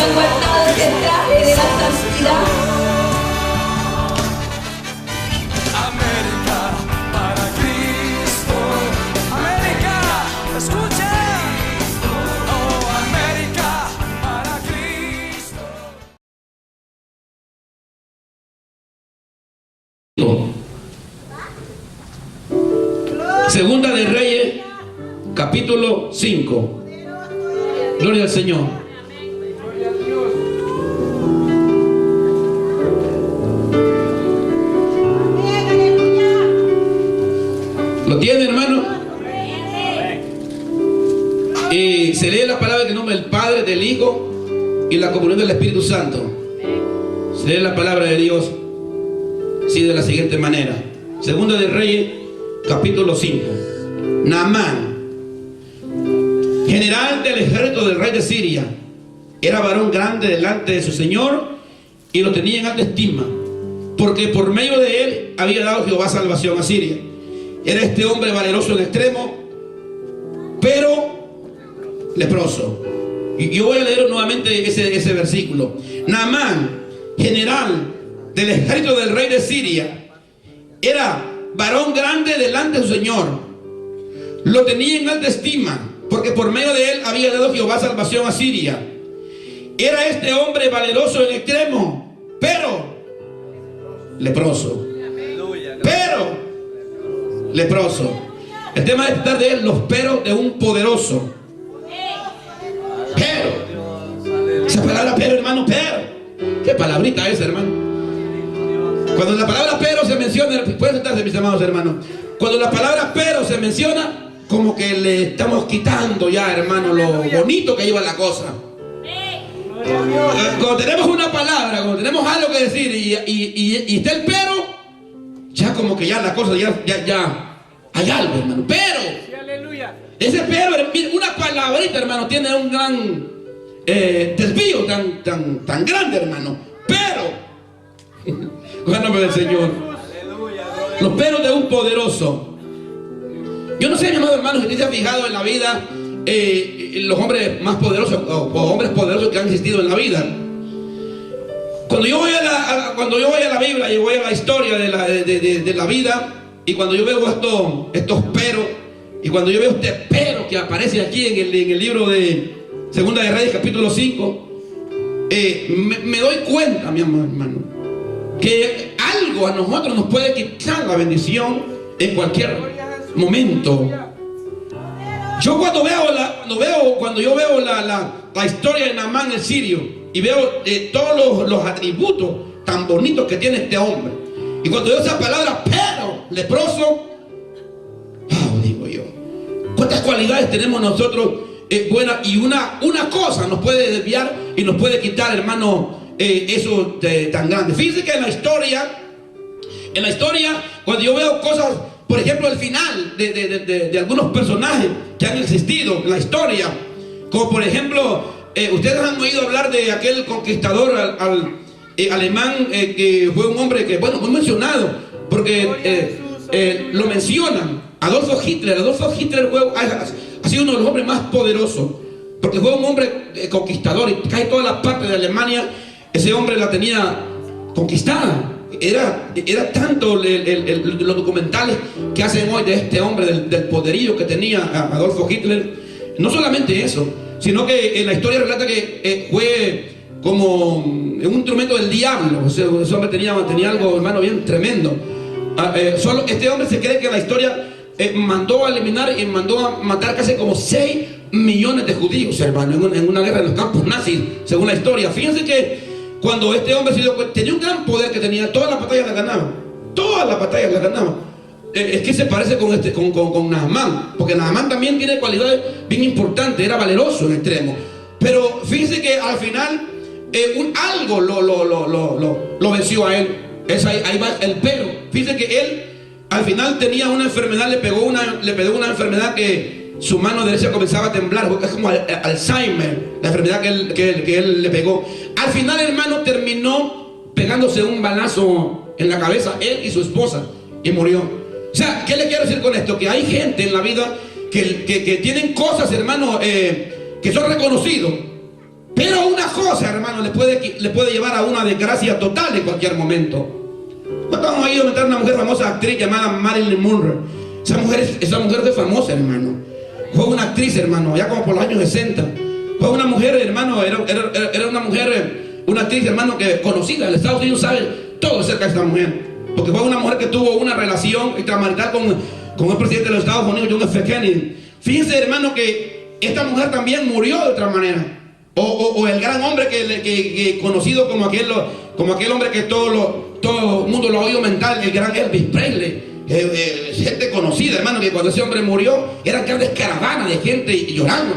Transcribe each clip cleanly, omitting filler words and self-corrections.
que han guardado ese traje de la santidad. América para Cristo. América, escucha. Oh, América para Cristo. Segunda de Reyes, capítulo 5. Gloria al Señor. ¿Lo tiene, hermano? Y se lee la palabra en nombre del Padre, del Hijo y la comunión del Espíritu Santo. Se lee la palabra de Dios así de la siguiente manera. Segunda de Reyes, capítulo 5. Naamán, general del ejército del rey de Siria, era varón grande delante de su señor y lo tenía en alta estima, porque por medio de él había dado Jehová salvación a Siria. Era este hombre valeroso en extremo, pero leproso. Y yo voy a leer nuevamente ese versículo. Naamán, general del ejército del rey de Siria, era varón grande delante de su señor, lo tenía en alta estima, porque por medio de él había dado Jehová salvación a Siria. Era este hombre valeroso en extremo, pero leproso. Pero leproso. El tema de tratar de él, los peros de un poderoso. Pero, esa palabra pero, hermano, pero, ¿qué palabrita es, hermano? Cuando la palabra pero se menciona, pueden sentarse, mis amados hermanos. Cuando la palabra pero se menciona, como que le estamos quitando ya, hermano, lo bonito que lleva la cosa. Cuando tenemos una palabra, cuando tenemos algo que decir y está el pero, ya como que ya la cosa, ya hay algo, hermano. Pero, ese pero, una palabrita, hermano, tiene un gran desvío tan grande, hermano. Pero, con el nombre del Señor, los peros de un poderoso. Yo no sé, mi amado hermano, si usted se ha fijado en la vida, los hombres más poderosos o hombres poderosos que han existido en la vida. Cuando yo voy a la Biblia y voy a la historia de la vida, y cuando yo veo estos peros, y cuando yo veo este pero que aparece aquí en el libro de Segunda de Reyes, capítulo 5, me doy cuenta, mi amado hermano, que algo a nosotros nos puede quitar la bendición en cualquier momento. Yo cuando yo veo la historia de Naamán el sirio y veo todos los atributos tan bonitos que tiene este hombre, y cuando veo esa palabra pero leproso, digo yo, cuántas cualidades tenemos nosotros buenas, y una cosa nos puede desviar y nos puede quitar, hermano, eso tan grande. Fíjense que en la historia, cuando yo veo cosas, por ejemplo, el final de algunos personajes que han existido en la historia, como por ejemplo, ustedes han oído hablar de aquel conquistador alemán, que fue un hombre que, bueno, muy mencionado, porque lo mencionan, Adolfo Hitler. Adolfo Hitler ha sido uno de los hombres más poderosos, porque fue un hombre conquistador, y casi toda la parte de Alemania ese hombre la tenía conquistada. Era tanto los documentales que hacen hoy de este hombre, del poderío que tenía Adolfo Hitler. No solamente eso, sino que en la historia relata que fue como un instrumento del diablo. Ese hombre tenía algo, hermano, bien tremendo. Solo este hombre se cree que en la historia mandó a eliminar y mandó a matar casi como 6 millones de judíos, hermano, en una guerra en los campos nazis, según la historia. Fíjense que cuando este hombre se dio cuenta, tenía un gran poder, que tenía todas las batallas las ganaba. Todas las batallas las ganaba. Es que se parece con Naamán, porque Naamán también tiene cualidades bien importantes, era valeroso en extremo. Pero fíjense que al final algo lo venció a él. Ahí va el pero. Fíjense que él al final tenía una enfermedad, le pegó una enfermedad que su mano derecha comenzaba a temblar. Es como Alzheimer, la enfermedad que él le pegó. Al final, hermano, terminó pegándose un balazo en la cabeza, él y su esposa, y murió. O sea, ¿qué le quiero decir con esto? Que hay gente en la vida que tienen cosas, hermano, que son reconocidos, pero una cosa, hermano, le puede llevar a una desgracia total en cualquier momento. Vamos a ir a meter a una mujer famosa, actriz llamada Marilyn Monroe. Esa mujer fue famosa, hermano. Fue una actriz, hermano, ya como por los años 60. Fue una mujer, hermano, era una mujer, una actriz, hermano, que conocida. El Estados Unidos sabe todo acerca de esta mujer. Porque fue una mujer que tuvo una relación extramarital con el presidente de los Estados Unidos, John F. Kennedy. Fíjense, hermano, que esta mujer también murió de otra manera. O el gran hombre que conocido como aquel hombre que todo el mundo lo ha oído mental, el gran Elvis Presley. Gente conocida, hermano, que cuando ese hombre murió eran grandes caravanas de gente llorando.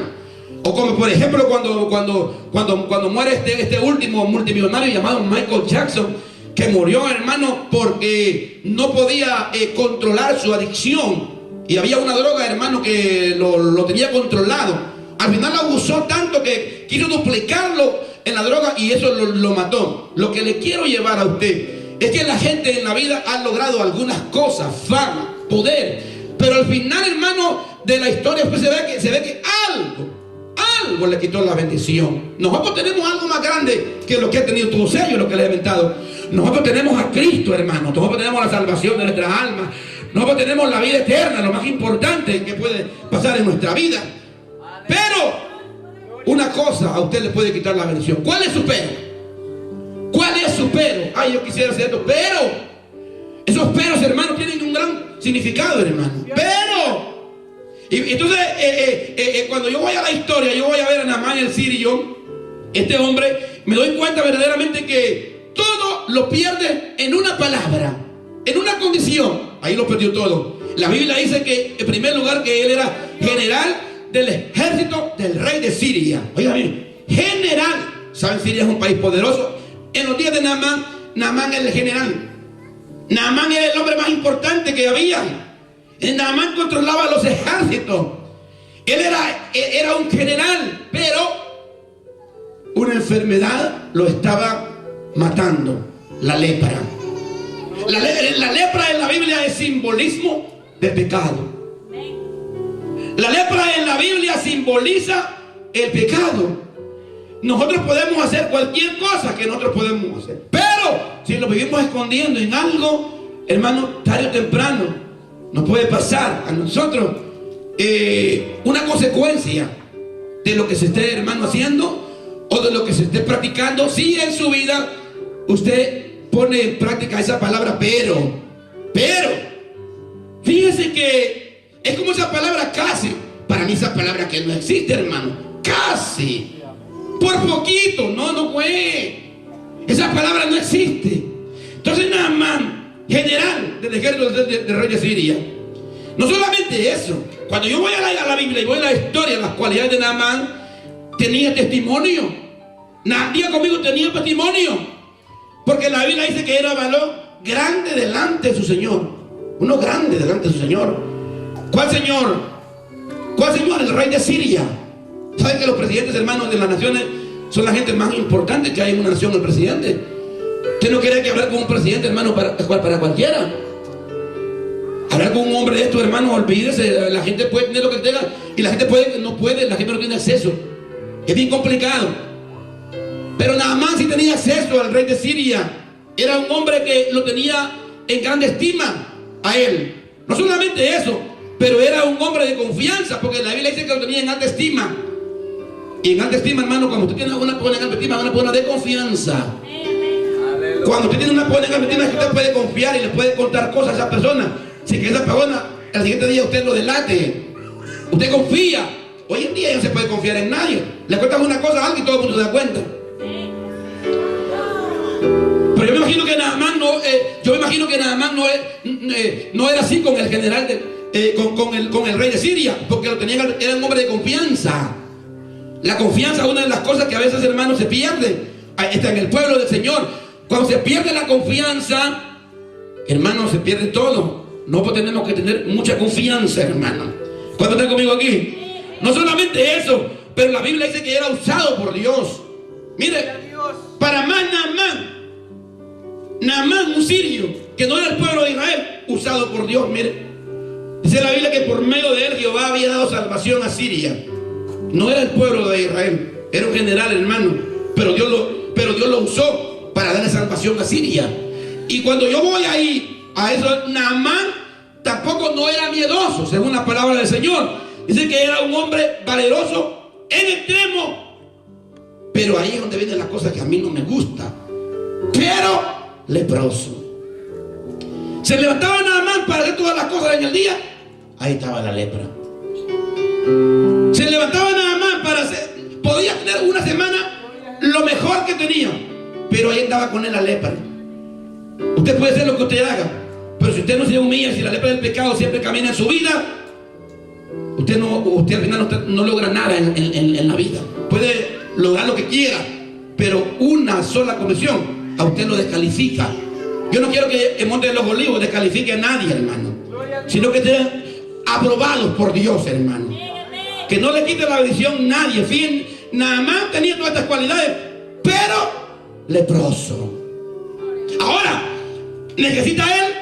O como por ejemplo cuando muere este último multimillonario llamado Michael Jackson, que murió, hermano, porque no podía controlar su adicción. Y había una droga, hermano, que lo tenía controlado. Al final abusó tanto que quiso duplicarlo en la droga y eso lo mató. Lo que le quiero llevar a usted es que la gente en la vida ha logrado algunas cosas, fama, poder, pero al final, hermano, de la historia pues se ve que algo le quitó la bendición. Nosotros tenemos algo más grande que lo que ha tenido todos ellos, lo que les he inventado. Nosotros tenemos a Cristo, hermano. Nosotros tenemos la salvación de nuestras almas. Nosotros tenemos la vida eterna, lo más importante que puede pasar en nuestra vida. Pero una cosa a usted le puede quitar la bendición. ¿Cuál es su pero? ¿Cuál es su pero? Ay, yo quisiera hacer esto, pero esos peros, hermano, tienen un gran significado, hermano. Pero y entonces cuando yo voy a la historia, yo voy a ver a Naamán el sirio, este hombre, me doy cuenta verdaderamente que todo lo pierde en una palabra, en una condición. Ahí lo perdió todo. La Biblia dice que en primer lugar que él era general del ejército del rey de Siria. Oigan bien, general. ¿Saben? Siria es un país poderoso. En los días de Naamán, Naamán era el general. Naamán era el hombre más importante que había. Naamán controlaba los ejércitos. Él era un general, pero una enfermedad lo estaba matando. La lepra. La lepra en la Biblia es simbolismo de pecado. La lepra en la Biblia simboliza el pecado. Nosotros podemos hacer cualquier cosa que nosotros podemos hacer, pero si lo vivimos escondiendo en algo, hermano, tarde o temprano nos puede pasar a nosotros una consecuencia de lo que se esté, hermano, haciendo o de lo que se esté practicando. Si en su vida usted pone en práctica esa palabra pero fíjese que es como esa palabra casi. Para mí esa palabra que no existe, hermano. Casi. Por poquito. No fue. Esa palabra no existe. Entonces Naamán, general del ejército del rey de Siria. No solamente eso. Cuando yo voy a la Biblia y voy a la historia, las cualidades de Naamán, tenía testimonio. Diga conmigo, tenía testimonio. Porque la Biblia dice que era valor grande delante de su Señor. Uno grande delante de su Señor. ¿Cuál Señor? ¿Cuál Señor? El rey de Siria. ¿Saben que los presidentes, hermanos, de las naciones son la gente más importante que hay en una nación, el presidente? Usted no quiere que hablar con un presidente, hermano, para cualquiera. Hablar con un hombre de esto, hermano, olvídese. La gente puede tener lo que tenga y la gente no puede, la gente no tiene acceso. Es bien complicado. Pero Naamán sí tenía acceso al rey de Siria. Era un hombre que lo tenía en grande estima a él. No solamente eso, pero era un hombre de confianza, porque la Biblia dice que lo tenía en alta estima. Y en alta estima, hermano, cuando usted tiene una persona en alta estima, una persona de confianza. Cuando usted tiene una persona en alta estima, es que usted puede confiar y le puede contar cosas a esa persona, sin que esa persona al siguiente día usted lo delate. Usted confía. Hoy en día ya no se puede confiar en nadie. Le cuentas una cosa a alguien y todo el mundo se da cuenta. Pero yo me imagino que Naamán no era así con el general con el rey de Siria, porque lo tenía, era un hombre de confianza. La confianza es una de las cosas que a veces, hermanos, se pierde. Está en el pueblo del Señor. Cuando se pierde la confianza, hermanos, se pierde todo. Nosotros tenemos que tener mucha confianza, hermano. ¿Cuántos están conmigo aquí? No solamente eso, pero la Biblia dice que era usado por Dios. Mire, para más Naamán, un sirio, que no era el pueblo de Israel, usado por Dios. Mire, dice la Biblia que por medio de él Jehová había dado salvación a Siria. No era el pueblo de Israel, era un general, hermano, pero Dios lo usó para darle salvación a Siria. Y cuando yo voy ahí a eso, Naamán tampoco no era miedoso, según la palabra del Señor. Dice que era un hombre valeroso en extremo. Pero ahí es donde vienen las cosas que a mí no me gustan. Pero leproso. Se levantaba Naamán para hacer todas las cosas en el día. Ahí estaba la lepra. Se levantaba Naamán para hacer, podía tener una semana lo mejor que tenía, pero ahí andaba con él la lepra. Usted puede hacer lo que usted haga, pero si usted no se humilla, si la lepra del pecado siempre camina en su vida, usted al final no logra nada en la vida. Puede lograr lo que quiera, pero una sola comisión a usted lo descalifica. Yo no quiero que en Monte de los Olivos descalifique a nadie, hermano, sino que estén aprobados por Dios, hermano. Que no le quite la bendición nadie. Fíjense, Naamán tenía todas estas cualidades, pero leproso. Ahora, ¿necesita él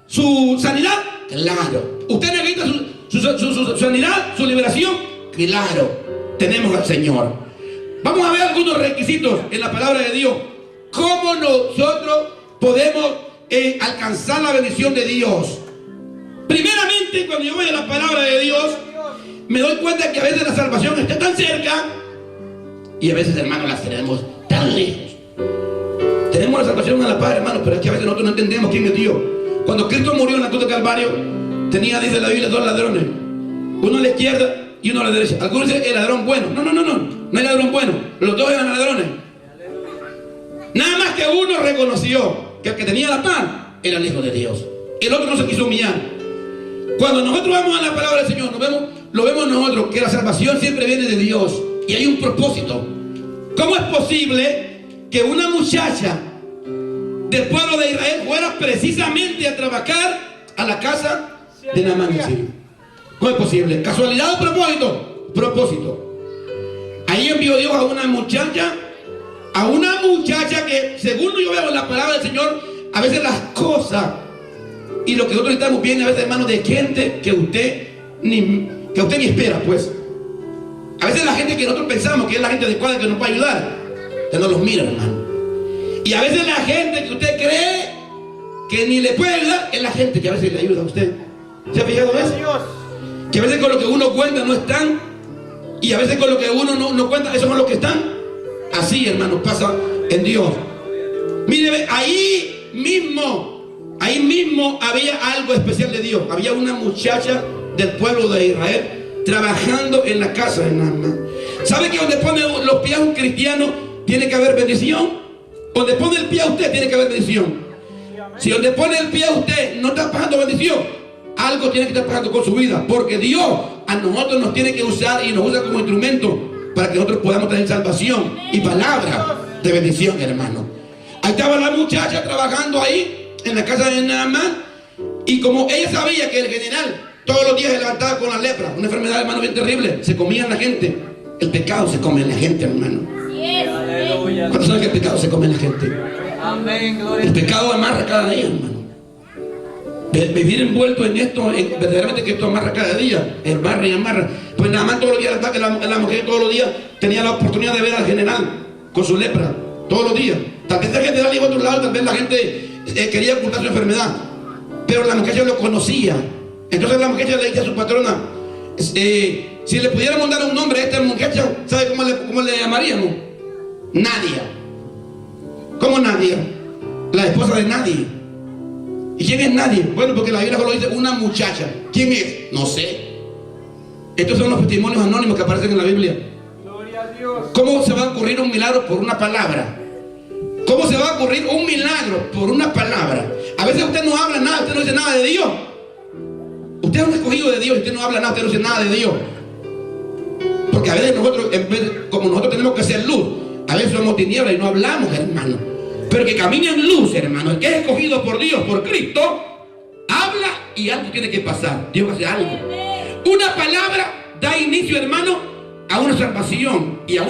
su sanidad? Claro. ¿Usted necesita su sanidad, su liberación? Claro. Tenemos al Señor. Vamos a ver algunos requisitos en la palabra de Dios. ¿Cómo nosotros podemos alcanzar la bendición de Dios? Primeramente, cuando yo veo la palabra de Dios, me doy cuenta que a veces la salvación está tan cerca y a veces, hermanos, la tenemos tan lejos. Tenemos la salvación a la par, hermanos, pero es que a veces nosotros no entendemos quién es Dios. Cuando Cristo murió en la cruz de Calvario, tenía, dice la Biblia, dos ladrones, uno a la izquierda y uno a la derecha. Algunos dicen el ladrón bueno. No hay ladrón bueno, los dos eran ladrones. Nada más que uno reconoció que el que tenía la pan era el Hijo de Dios, el otro no se quiso humillar. Cuando nosotros vamos a la palabra del Señor, lo vemos nosotros, que la salvación siempre viene de Dios y hay un propósito. ¿Cómo es posible que una muchacha del pueblo de Israel fuera precisamente a trabajar a la casa de Naamán el sirio? ¿Cómo es posible? ¿Casualidad o propósito? Propósito. Ahí envió Dios a una muchacha que, según yo veo en la palabra del Señor, a veces las cosas y lo que nosotros estamos viendo a veces, hermano, de gente que usted ni espera, pues. A veces la gente que nosotros pensamos que es la gente adecuada que nos va a ayudar, usted no los mira, hermano. Y a veces la gente que usted cree que ni le puede ayudar es la gente que a veces le ayuda a usted. ¿Se ha fijado eso? Que a veces con lo que uno cuenta no están, y a veces con lo que uno no cuenta, esos son los que están. Así, hermano, pasa en Dios. Mire, ahí mismo había algo especial de Dios. Había una muchacha del pueblo de Israel trabajando en la casa de Naamán. ¿Sabe que donde pone los pies a un cristiano tiene que haber bendición? Donde pone el pie a usted tiene que haber bendición. Si donde pone el pie a usted no está pasando bendición, algo tiene que estar pasando con su vida, porque Dios a nosotros nos tiene que usar y nos usa como instrumento para que nosotros podamos tener salvación y palabra de bendición, hermano. Ahí estaba la muchacha trabajando ahí en la casa de Naamán, y como ella sabía que el general todos los días se levantaba con la lepra, una enfermedad, hermano, bien terrible, se comía en la gente. El pecado se come en la gente, hermano. ¿Cuántos saben que el pecado se come en la gente? El pecado amarra cada día, hermano. Vivir envuelto en esto, verdaderamente que esto amarra cada día, amarra y amarra. Pues nada más todos los días, la mujer todos los días tenía la oportunidad de ver al general con su lepra, todos los días. Tal vez el general iba a otro lado, tal vez la gente quería ocultar su enfermedad, pero la muchacha lo conocía. Entonces la muchacha le dice a su patrona, si le pudiéramos dar un nombre a esta muchacha, ¿sabe cómo le llamaríamos? Nadia. ¿Cómo Nadia? La esposa de nadie. ¿Y quién es nadie? Bueno, porque la Biblia solo dice una muchacha. ¿Quién es? No sé. Estos son los testimonios anónimos que aparecen en la Biblia. Gloria a Dios. ¿Cómo se va a ocurrir un milagro por una palabra? ¿Cómo se va a ocurrir un milagro por una palabra? A veces usted no habla nada, usted no dice nada de Dios. Usted es un escogido de Dios, usted no habla nada, usted no dice nada de Dios. Porque a veces nosotros, como nosotros tenemos que ser luz, a veces somos tinieblas y no hablamos, hermano. Pero que camine en luz, hermano, el que es escogido por Dios, por Cristo, habla y algo tiene que pasar. Dios hace algo. Una palabra da inicio, hermano, a una salvación y a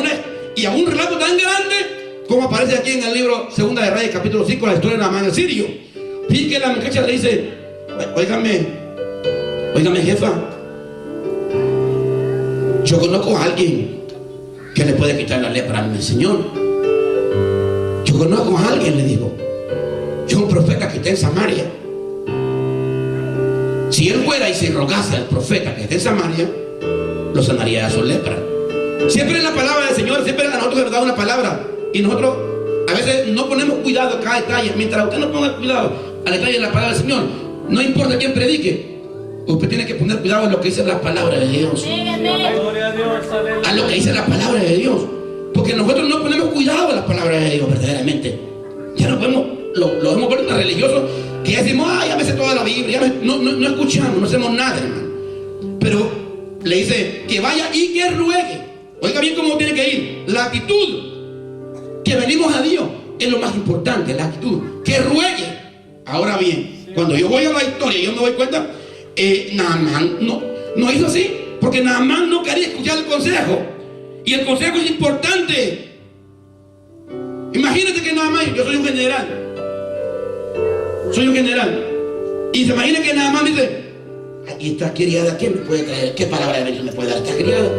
un relato tan grande como aparece aquí en el libro Segunda de Reyes, capítulo 5, la historia de Naamán el sirio. Fíjate que la muchacha le dice, óigame, jefa, yo conozco a alguien que le puede quitar la lepra a mi señor. yo conozco a alguien, le digo, yo un profeta que está en Samaria. Si él fuera y se rogase al profeta que está en Samaria, lo sanaría de su lepra. Siempre en la palabra del Señor, siempre a nosotros se nos da una palabra, y nosotros a veces no ponemos cuidado a cada detalle. Mientras usted no ponga cuidado al detalle de la palabra del Señor, no importa quién predique, usted tiene que poner cuidado en lo que dice la palabra de Dios, a lo que dice la palabra de Dios, porque nosotros no ponemos cuidado a la palabra de Dios verdaderamente. Ya nos vemos, lo hemos vuelto religiosos, que ya decimos, ya me sé toda la Biblia, no escuchamos, no hacemos nada, hermano. Pero le dice que vaya y que ruegue. Oiga bien cómo tiene que ir. La actitud que venimos a Dios es lo más importante, la actitud, que ruegue. Ahora bien, cuando yo voy a la historia, yo me doy cuenta, Naamán no hizo así, porque Naamán no quería escuchar el consejo, y el consejo es importante. Imagínate que Naamán, yo soy un general, y se imagina que Naamán dice, aquí está criada, ¿quién me puede traer? ¿Qué palabra de Dios me puede dar esta criada?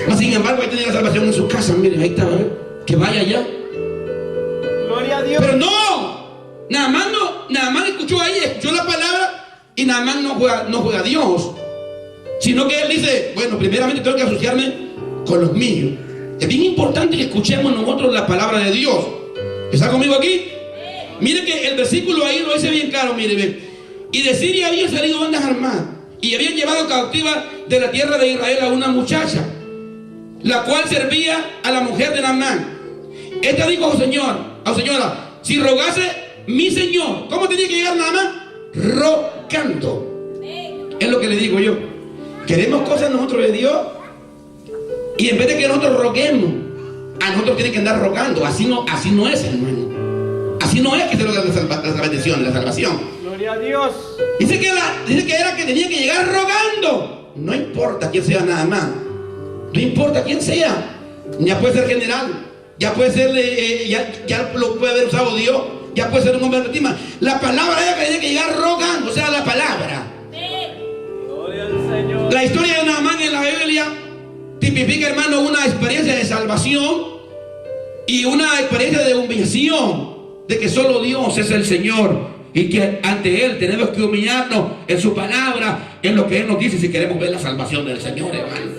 Mas sin embargo, ahí tenía la salvación en su casa, miren, ahí está, que vaya allá. Gloria a Dios. Pero no, Naamán escuchó ahí, escuchó la palabra, y Naamán no juega a Dios, sino que él dice, bueno, primeramente tengo que asociarme con los míos. Es bien importante que escuchemos nosotros la palabra de Dios. ¿Está conmigo aquí? Mire que el versículo ahí lo dice bien claro, mire, ve. Y de Siria habían salido bandas armadas, y habían llevado cautiva de la tierra de Israel a una muchacha, la cual servía a la mujer de Naamán. Esta dijo a su señora, si rogase mi señor, ¿cómo tenía que llegar Naamán? Rogando. Es lo que le digo yo. Queremos cosas nosotros de Dios, y en vez de que nosotros roguemos, a nosotros tienen que andar rogando. Así no es, hermano. Así no es que se logra la bendición, la salvación. Gloria a Dios. Dice que era que tenía que llegar rogando. No importa quién sea nada más. No importa quién sea. Ya puede ser general. Ya puede ser, ya lo puede haber usado Dios. Ya puede ser un hombre de estima. La palabra era que tenía que llegar rogando. O sea, la palabra. Gloria al Señor. La historia de Naamán en la Biblia tipifica, hermano, una experiencia de salvación y una experiencia de humillación, de que solo Dios es el Señor y que ante Él tenemos que humillarnos en su palabra, en lo que Él nos dice, si queremos ver la salvación del Señor, hermano.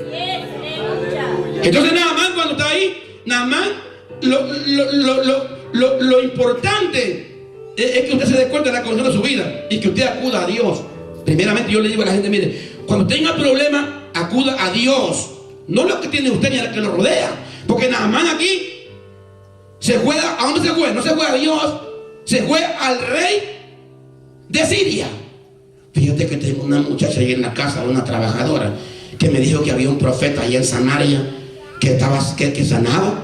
Entonces Naamán, cuando está ahí, Naamán, lo importante es que usted se dé cuenta de la condición de su vida y que usted acuda a Dios. Primeramente yo le digo a la gente, mire, cuando tenga problema, acuda a Dios, no lo que tiene usted ni a lo que lo rodea, porque Naamán aquí se juega. ¿A dónde se juega? No se juega a Dios, se juega al rey de Siria. Fíjate que tengo una muchacha ahí en la casa, una trabajadora, que me dijo que había un profeta allá en Samaria que sanaba.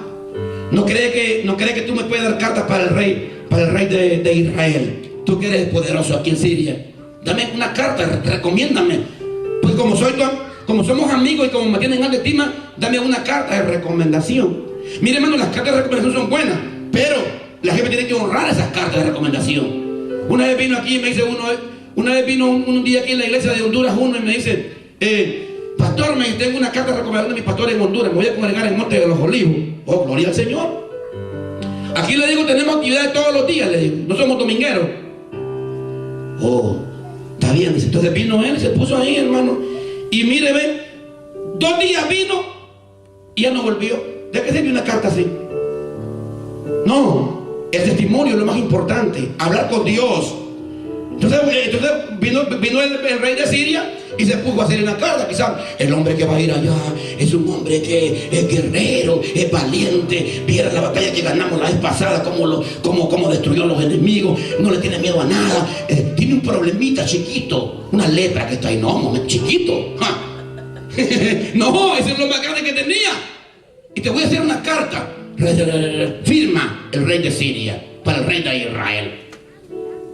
¿No cree que tú me puedes dar cartas para el rey de Israel? Tú que eres poderoso aquí en Siria, dame una carta, recomiéndame. Pues como somos amigos y como me tienen alta estima, dame una carta de recomendación. Mire, hermano, las cartas de recomendación son buenas, pero la gente tiene que honrar esas cartas de recomendación. Una vez vino aquí y me dice una vez vino un día aquí en la iglesia de Honduras uno y me dice, pastor, tengo una carta de recomendación de mi pastor en Honduras, me voy a congregar en Monte de los Olivos. Oh, gloria al Señor. Aquí le digo, tenemos actividades todos los días, le digo, no somos domingueros. Oh, está bien, dice. Entonces vino él, se puso ahí, hermano, y mire, ve, 2 días vino y ya no volvió. ¿De qué sirve una carta así? No, el testimonio es lo más importante, hablar con Dios. Entonces vino el rey de Siria y se puso a hacer una carta. Quizás el hombre que va a ir allá es un hombre que es guerrero, es valiente. Viera la batalla que ganamos la vez pasada, cómo destruyó a los enemigos, no le tiene miedo a nada. Tiene un problemita chiquito, una lepra que está ahí, no, momento chiquito. No, ese es lo más grande que tenía. Y te voy a hacer una carta. Firma el rey de Siria para el rey de Israel.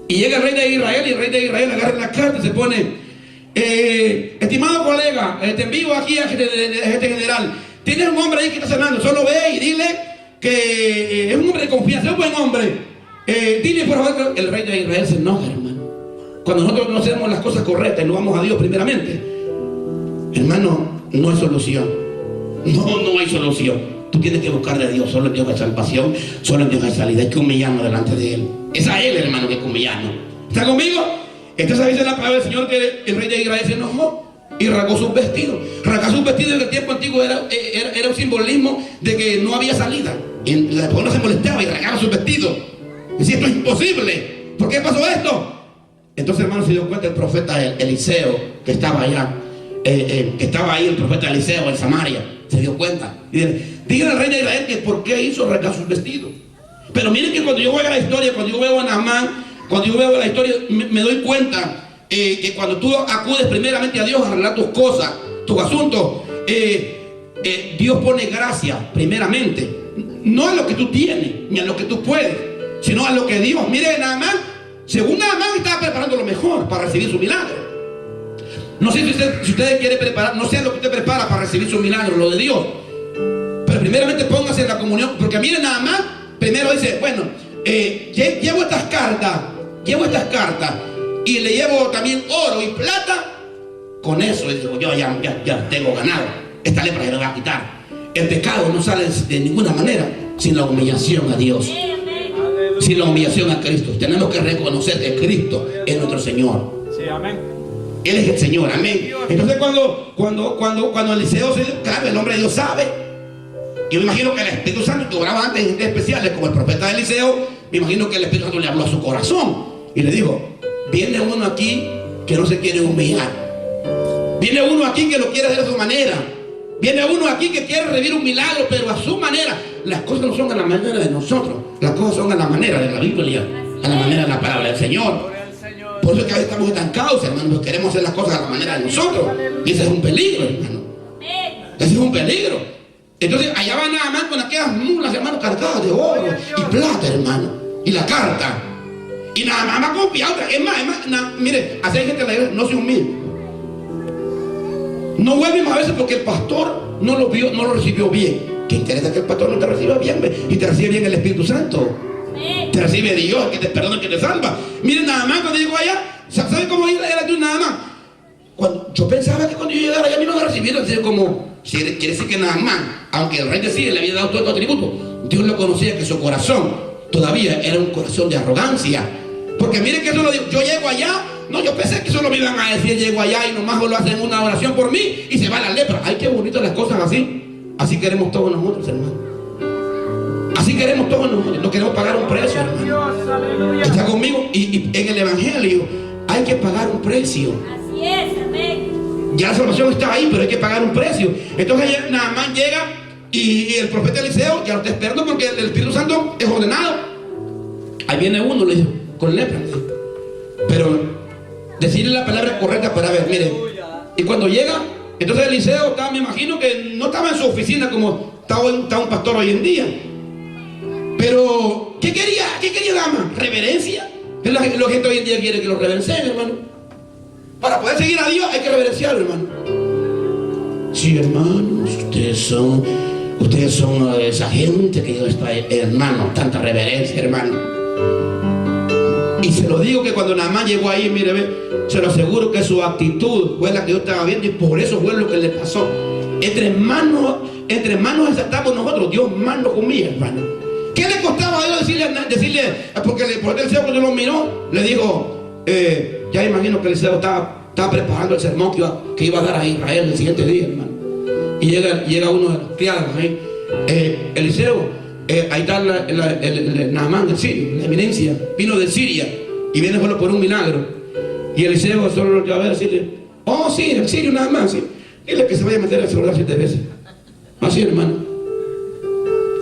Y llega el rey de Israel, y el rey de Israel agarra la carta y se pone, estimado colega, te envío aquí a este general. Tienes un hombre ahí que está sanando, solo ve y dile que es un hombre de confianza, es un buen hombre. Dile por favor. El rey de Israel se enoja, hermano. Cuando nosotros no hacemos las cosas correctas y no vamos a Dios primeramente, hermano, no hay solución. No hay solución. tú tienes que buscar de Dios. Solo en Dios hay salvación, solo en Dios hay salida. Hay que humillarnos delante de Él. Es a Él, hermano, que hay que humillarnos. ¿Está conmigo? Entonces dice la palabra del Señor que el rey de Israel se enojó y rasgó sus vestidos. Rasgar sus vestidos en el tiempo antiguo era un simbolismo de que no había salida. Y la pueblo se molestaba y rasgaba sus vestidos. Decía, esto es imposible. ¿Por qué pasó esto? Entonces, hermano, se dio cuenta el profeta Eliseo, que estaba allá. Que estaba ahí el profeta Eliseo en Samaria. Se dio cuenta. Y díganle al rey de Israel que por qué hizo rasgar sus vestidos. Pero miren que cuando yo veo la historia, cuando yo veo a Naamán, cuando yo veo la historia, me doy cuenta que cuando tú acudes primeramente a Dios a arreglar tus cosas, tus asuntos, Dios pone gracia primeramente. No a lo que tú tienes, ni a lo que tú puedes, sino a lo que Dios. Mire, Naamán, según Naamán, estaba preparando lo mejor para recibir su milagro. No sé si usted quiere preparar, no sé lo que usted prepara para recibir su milagro, lo de Dios. Pero primeramente póngase en la comunión, porque mire, Naamán primero dice, bueno, llevo estas cartas y le llevo también oro y plata. Con eso digo, yo ya tengo ganado. Esta lepra se la va a quitar. El pecado no sale de ninguna manera sin la humillación a Dios, sin la humillación a Cristo. Tenemos que reconocer que Cristo es nuestro Señor. Sí, amén. Él es el Señor, amén. Entonces cuando Eliseo se dio, claro, el hombre de Dios sabe. Yo me imagino que el Espíritu Santo, que oraba antes en gente especiales como el profeta Eliseo, me imagino que el Espíritu Santo le habló a su corazón y le dijo, viene uno aquí que no se quiere humillar. Viene uno aquí que lo quiere hacer a su manera. Viene uno aquí que quiere recibir un milagro, pero a su manera. Las cosas no son a la manera de nosotros. Las cosas son a la manera de la Biblia, a la manera de la palabra del Señor. Por eso es que a veces estamos estancados, hermano, porque queremos hacer las cosas a la manera de nosotros. Y ese es un peligro, hermano. Ese es un peligro. Entonces allá va Naamán con aquellas mulas, hermano, cargadas de oro y plata, hermano. Y la carta. Y Naamán va confiado. Es más, mire, así hay gente en la iglesia, no se humilde. No vuelven a veces porque el pastor no lo recibió bien. ¿Qué interesa que el pastor no te reciba bien? Y te recibe bien el Espíritu Santo. Te recibe Dios, que te perdona, que te salva. Miren, Naamán, cuando llegó allá, ¿sabe cómo era tú, Naamán? Yo pensaba que cuando yo llegara allá me iban a recibir, así como, quiere decir que Naamán, aunque el rey de Siria le había dado todo estos atributos, Dios lo conocía, que su corazón todavía era un corazón de arrogancia. Porque miren que eso lo digo, yo llego allá, no, yo pensé que solo me iban a decir, llego allá y nomás lo hacen una oración por mí y se va la lepra. Ay, qué bonitas las cosas así. Así queremos todos nosotros, hermano. Así queremos todos nosotros. No queremos pagar un precio, hermano. Está conmigo. Y en el Evangelio hay que pagar un precio. Así es, amén. Ya la salvación está ahí, pero hay que pagar un precio. Entonces Naamán llega y el profeta Eliseo ya lo está esperando porque el Espíritu Santo es ordenado. Ahí viene uno, le dijo, con lepra. Pero decirle la palabra correcta para ver, miren. Y cuando llega, entonces Eliseo estaba, me imagino que no estaba en su oficina como está un pastor hoy en día. Pero, ¿qué quería Naamán? ¿Reverencia? Es lo que la gente hoy en día quiere, que lo reverencien, hermano. Para poder seguir a Dios hay que reverenciarlo, hermano. Sí, hermanos, ustedes son esa gente que Dios está, hermano, tanta reverencia, hermano. Y se lo digo que cuando Naamán llegó ahí, mire, se lo aseguro que su actitud fue la que yo estaba viendo y por eso fue lo que le pasó. Entre manos estamos nosotros, Dios más nos humilla, hermano. ¿Qué le costaba a Dios decirle porque el Eliseo cuando lo miró, le dijo, ya imagino que Eliseo estaba preparando el sermón que iba a dar a Israel el siguiente día, hermano. Y llega uno de los criados ahí, Eliseo, ahí está el Naamán del Sirio, la eminencia, vino de Siria y viene solo por un milagro. Y Eliseo solo lo va a ver decirle, oh sí, el Sirio Naamán, sí. Dile que se vaya a meter al celular 7 veces. Así, hermano.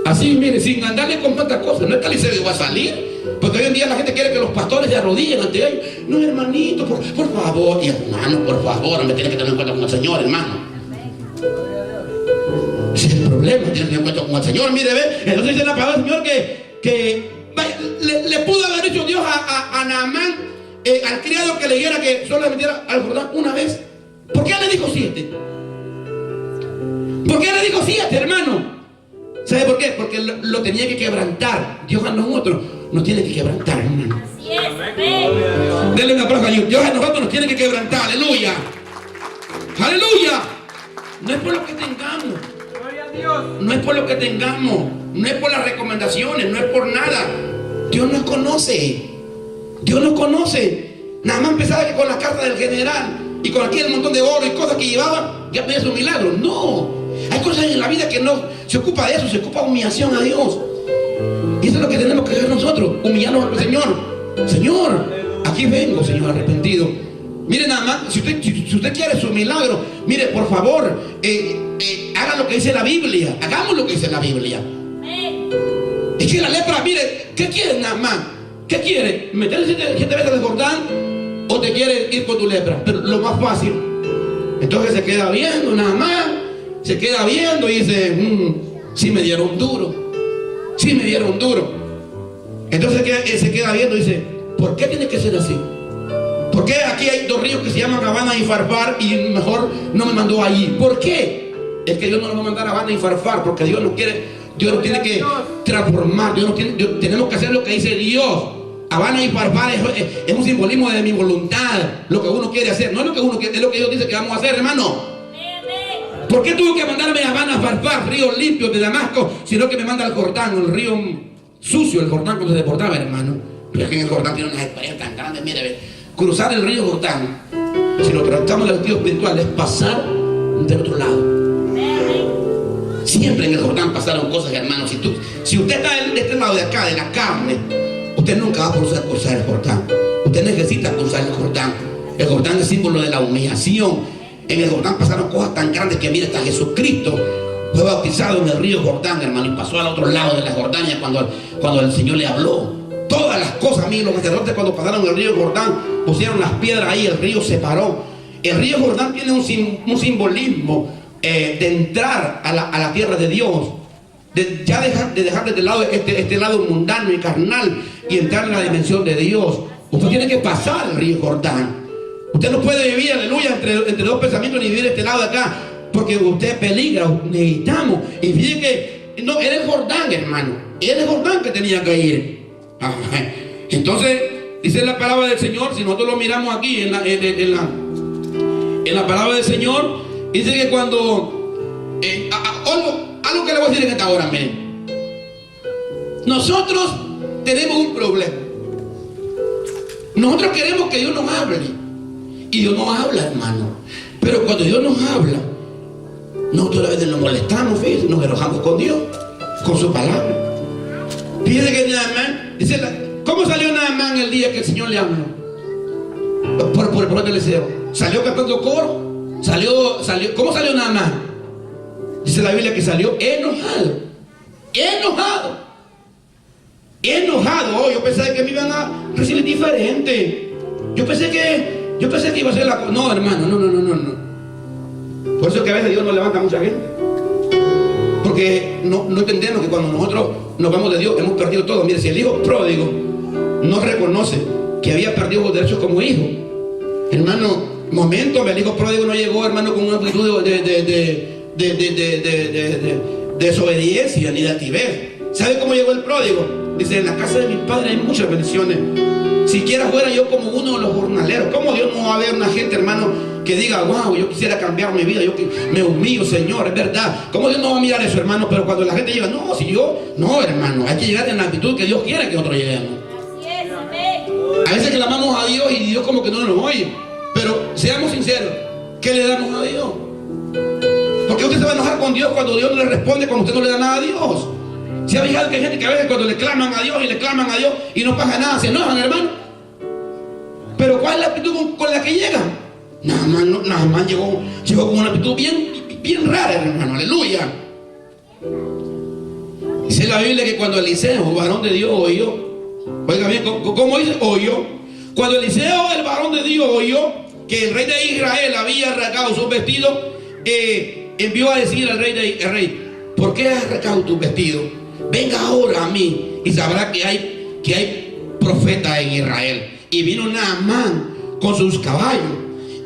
Así, mire, sin andarle con tantas cosas. No es que Eliseo va a salir, porque hoy en día la gente quiere que los pastores se arrodillen ante ellos. No, hermanito, por favor, y hermano, por favor, me tiene que tener en cuenta con el Señor, hermano. Ese es el problema, tiene que tener en cuenta con el Señor. Mire, ve, entonces dice la palabra del Señor que vaya, le pudo haber dicho Dios a Naamán, al criado, que le dijera que solo le metiera al Jordán una vez. ¿Por qué le dijo 7? ¿Por qué le dijo 7, hermano? ¿Sabe por qué? Porque lo tenía que quebrantar. Dios a nosotros nos tiene que quebrantar, hermano. Así es, amén. Denle un aplauso a Dios. Dios a nosotros nos tiene que quebrantar. Aleluya. Aleluya. No es por lo que tengamos. No es por lo que tengamos, no es por las recomendaciones, no es por nada. Dios nos conoce. Dios nos conoce. Nada más empezaba que con la carta del general y con aquel montón de oro y cosas que llevaba, ya tenía su milagro. No, hay cosas en la vida que no se ocupa de eso, se ocupa de humillación a Dios. Y eso es lo que tenemos que hacer nosotros, humillarnos al Señor. Señor, aquí vengo, Señor, arrepentido. Mire nada más, si usted quiere su milagro, mire, por favor, haga lo que dice la Biblia. Hagamos lo que dice la Biblia. Es que la lepra, mire, ¿qué quiere nada más? ¿Qué quiere? ¿Meterse 7 veces al Jordán? ¿O te quiere ir con tu lepra? Pero lo más fácil. Entonces se queda viendo nada más. Se queda viendo y dice, sí me dieron duro. Sí me dieron duro. Entonces se queda viendo y dice, ¿por qué tiene que ser así? ¿Por qué aquí hay 2 ríos que se llaman Abana y Farfar y mejor no me mandó allí? ¿Por qué? Es que Dios no nos va a mandar a Abana y Farfar porque Dios no quiere, Dios nos tiene que transformar, tenemos que hacer lo que dice Dios. Abana y Farfar es un simbolismo de mi voluntad, lo que uno quiere hacer, no es lo que uno quiere, es lo que Dios dice que vamos a hacer, hermano. ¿Por qué tuvo que mandarme a Abana, Farfar, ríos limpios de Damasco, sino que me manda al Jordán, el río sucio, el Jordán cuando se deportaba, hermano? Pero es que en el Jordán tiene unas experiencias tan grandes, mire, cruzar el río Jordán, si lo tratamos del sentido espiritual, es pasar del otro lado. Siempre en el Jordán pasaron cosas, hermano. Si usted está de este lado de acá, de la carne, usted nunca va a poder cruzar el Jordán. Usted necesita cruzar el Jordán. El Jordán es símbolo de la humillación. En el Jordán pasaron cosas tan grandes que mire, hasta Jesucristo fue bautizado en el río Jordán, hermano, y pasó al otro lado de la Jordania cuando el Señor le habló. Todas las cosas, amigos, los sacerdotes cuando pasaron el río Jordán pusieron las piedras ahí, el río se paró. El río Jordán tiene un simbolismo de entrar a la tierra de Dios, de dejar de lado este lado mundano y carnal y entrar en la dimensión de Dios. Usted tiene que pasar el río Jordán. Usted no puede vivir, aleluya, entre 2 pensamientos ni vivir este lado de acá, porque usted peligra. Necesitamos. Y fíjese que no, era el Jordán, hermano, era el Jordán que tenía que ir. Entonces dice la palabra del Señor, si nosotros lo miramos aquí en la palabra del Señor, dice que cuando algo que le voy a decir en esta hora, amén. Nosotros tenemos un problema. Nosotros queremos que Dios nos hable y Dios nos habla, hermano. Pero cuando Dios nos habla, nosotros a veces nos molestamos, fíjense, nos enojamos con Dios, con su palabra. Fíjense que Naamán, dice, ¿cómo salió Naamán el día que el Señor le habló? Por el profeta Eliseo. ¿Salió cantando coro? ¿Cómo salió Naamán? Dice la Biblia que salió enojado. Oh, yo pensé que me iban a recibir diferente. Yo pensé que iba a ser la cosa. No, hermano, no. Por eso es que a veces Dios nos levanta a mucha gente. Porque no entendemos que cuando nosotros nos vamos de Dios hemos perdido todo. Mire, si el hijo pródigo no reconoce que había perdido los derechos como hijo, hermano, el hijo pródigo no llegó, hermano, con una actitud de desobediencia ni de altivez. ¿Sabe cómo llegó el pródigo? Dice, en la casa de mi padre hay muchas bendiciones. Siquiera fuera yo como uno de los jornaleros. ¿Cómo Dios no va a ver una gente, hermano, que diga, wow, yo quisiera cambiar mi vida, yo me humillo, Señor, es verdad? ¿Cómo Dios no va a mirar eso, hermano? Pero cuando la gente llega, no, hermano, hay que llegar en la actitud que Dios quiere que nosotros lleguemos. Así es, amén. A veces clamamos a Dios y Dios como que no nos oye. Pero seamos sinceros, ¿qué le damos a Dios? Porque usted se va a enojar con Dios cuando Dios no le responde, cuando usted no le da nada a Dios. ¿Se ha fijado que hay gente que a veces cuando le claman a Dios y no pasa nada, se enojan, hermano? Pero ¿cuál es la actitud con la que llegan? Nada más llegó con una actitud bien rara, hermano, aleluya. Dice la Biblia que cuando Eliseo, varón de Dios, oyó, oiga bien, ¿cómo dice? Oyó. Cuando Eliseo, el varón de Dios, oyó que el rey de Israel había rasgado sus vestidos, envió a decir al rey, ¿por qué has rasgado tus vestidos? Venga ahora a mí y sabrá que hay profeta en Israel. Y vino Naamán con sus caballos